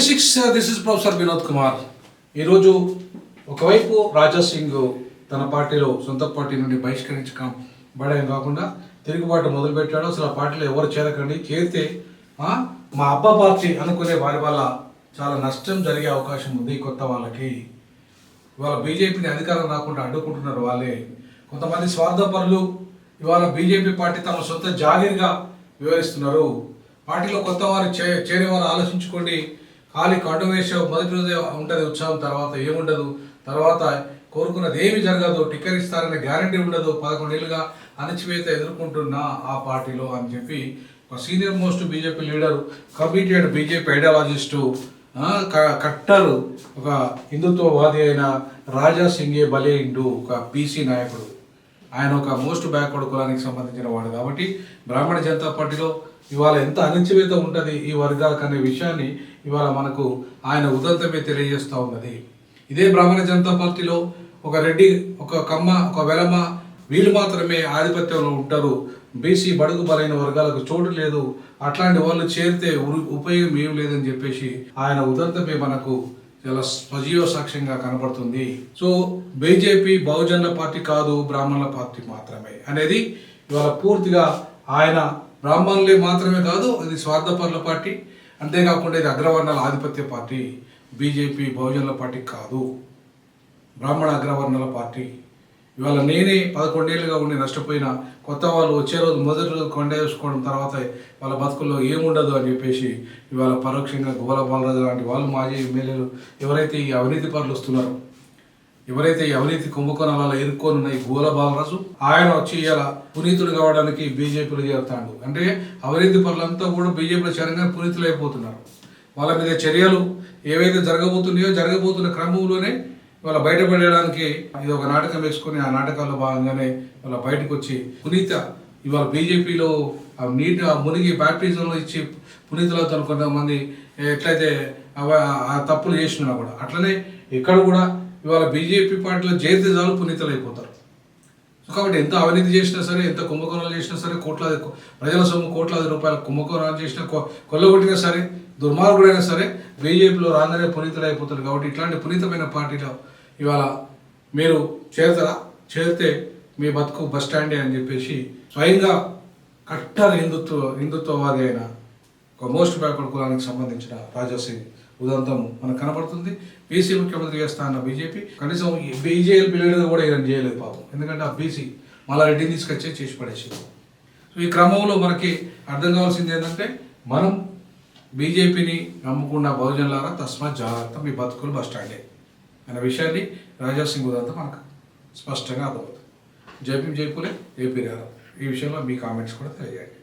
Basics. This is professor Vinod Kumar. ఈరోజు ఒకవైపు రాజా సింగ్ తన పార్టీలో సొంత పార్టీ నుండి బహిష్కరించబడమే కాకుండా తిరుగుబాటు మొదలుపెట్టాడు. అసలు ఆ పార్టీలో ఎవరు చేరకండి, చేరితే మా అబ్బా పార్టీ అనుకునే వారి వల్ల చాలా నష్టం జరిగే అవకాశం ఉంది. కొత్త వాళ్ళకి ఇవాళ బీజేపీని అధికారం రాకుండా అడ్డుకుంటున్నారు వాళ్ళే. కొంతమంది స్వార్థపరులు ఇవాళ బీజేపీ పార్టీ తమ సొంత జాగీర్గా వివరిస్తున్నారు. పార్టీలో కొత్త వారు చేరే వారు ఆలోచించుకోండి. ఖాళీ కండు వేసే మొదటి రోజే ఉంటుంది ఉత్సాహం, తర్వాత ఏముండదు, తర్వాత కోరుకున్నది ఏమి జరగదు, టికెట్ ఇస్తారనే గ్యారంటీ ఉండదు. 11 ఏళ్ళుగా అణచివేత ఎదుర్కొంటున్న ఆ పార్టీలో అని చెప్పి ఒక senior most BJP leader, committed BJP ideologist, కట్టర్, ఒక హిందుత్వవాది అయిన రాజా సింగే బలేయిండు, ఒక బీసీ నాయకుడు. ఆయన ఒక మోస్ట్ బ్యాక్వర్డ్ కులానికి సంబంధించిన వాడు కాబట్టి బ్రాహ్మణ జనతా పార్టీలో ఇవాళ ఎంత అణచివేత ఉంటుంది ఈ వర్గాలకు అనే విషయాన్ని ఇవాళ మనకు ఆయన ఉదంతమే తెలియజేస్తూ ఉన్నది. ఇదే బ్రాహ్మణ జనతా పార్టీలో ఒక రెడ్డి, ఒక కమ్మ, ఒక వెలమ, వీళ్ళు మాత్రమే ఆధిపత్యంలో ఉంటారు. బీసీ బడుగు బలైన వర్గాలకు చోటు లేదు. అట్లాంటి వాళ్ళు చేరితే ఉపయోగం ఏం లేదని చెప్పేసి ఆయన ఉదంతమే మనకు చాలా సజీవ సాక్ష్యంగా కనపడుతుంది. సో బీజేపీ బహుజనుల పార్టీ కాదు, బ్రాహ్మణుల పార్టీ మాత్రమే అనేది ఇవాళ పూర్తిగా ఆయన బ్రాహ్మణులే మాత్రమే కాదు, ఇది స్వార్థపరుల పార్టీ. అంతేకాకుండా ఇది అగ్రవర్ణాల ఆధిపత్య పార్టీ. బీజేపీ బహుజనుల పార్టీ కాదు, బ్రాహ్మణ అగ్రవర్ణాల పార్టీ. ఇవాళ నేనే 11 ఏళ్ళుగా ఉండి నష్టపోయిన కొత్త వాళ్ళు వచ్చే రోజు మొదటి రోజు కొండ వేసుకోవడం, తర్వాత వాళ్ళ బతుకుల్లో ఏముండదు అని చెప్పేసి ఇవాళ పరోక్షంగా గోల బాలరాజు లాంటి వాళ్ళు, మాజీ ఎమ్మెల్యేలు ఎవరైతే ఈ అవినీతి పరులు వస్తున్నారో, ఎవరైతే ఈ అవినీతి కుంభకోణాలలో ఇరుక్కోనున్న ఈ గోల బాలరాజు, ఆయన వచ్చి ఇలా పునీతుడు కావడానికి బీజేపీలో చేరుతాడు. అంటే అవినీతి పరులంతా కూడా బీజేపీలో చేరంగా పునీతులు అయిపోతున్నారు. వాళ్ళ మీద చర్యలు ఏవైతే జరగబోతున్న క్రమంలోనే ఇవాళ బయటపడడానికి ఇది ఒక నాటకం వేసుకొని ఆ నాటకాల్లో భాగంగానే ఇవాళ బయటకు వచ్చి పునీత ఇవాళ బీజేపీలో నీటి మునిగి బ్యాప్టిజంలో ఇచ్చి పునీతులవుతారు కొంతమంది. ఎట్లయితే ఆ తప్పులు చేసినా కూడా అట్లనే ఇక్కడ కూడా ఇవాళ బీజేపీ పార్టీలో చేరితే చాలు పునీతులు అయిపోతారు. కాబట్టి ఎంత అవినీతి చేసినా సరే, ఎంత కుంభకోణాలు చేసినా సరే, కోట్లాది ప్రజల సొమ్ము కోట్లాది రూపాయల కుంభకోణాలు చేసినా, కొల్లగొట్టినా సరే, దుర్మార్గుడైనా సరే బీజేపీలో రాగానే పునీతులు అయిపోతారు. కాబట్టి ఇట్లాంటి పునీతమైన పార్టీలో ఇవాళ మీరు చేరితే మీ బతుకు బస్ స్టాండే అని చెప్పేసి స్వయంగా కట్టర్ హిందుత్వవాది అయిన ఒక మోస్ట్ బ్యాక్వర్డ్ కులానికి సంబంధించిన రాజా సింగ్ ఉదంతం మనకు కనపడుతుంది. బీసీ ముఖ్యమంత్రి చేస్తా అన్న బీజేపీ కనీసం బీజేపీ లీడర్ కూడా ఏదైనా చేయలేదు పాపం. ఎందుకంటే ఆ బీసీ మళ్ళా రెడ్డిని తీసుకొచ్చే చేసి పడేసి. సో ఈ క్రమంలో మనకి అర్థం కావాల్సింది ఏంటంటే, మనం బీజేపీని నమ్ముకున్న బహుజనులారా తస్మాత్ జాగ్రత్త, మీ బతుకులు బస్ స్టాండే అనే విషయాన్ని రాజా సింగ్ ఉదంతా మనకు స్పష్టంగా అర్థమవుతుంది. జైపీ జైపూలే ఏపీ రావు. ఈ విషయంలో మీ కామెంట్స్ కూడా తెలియజేయండి.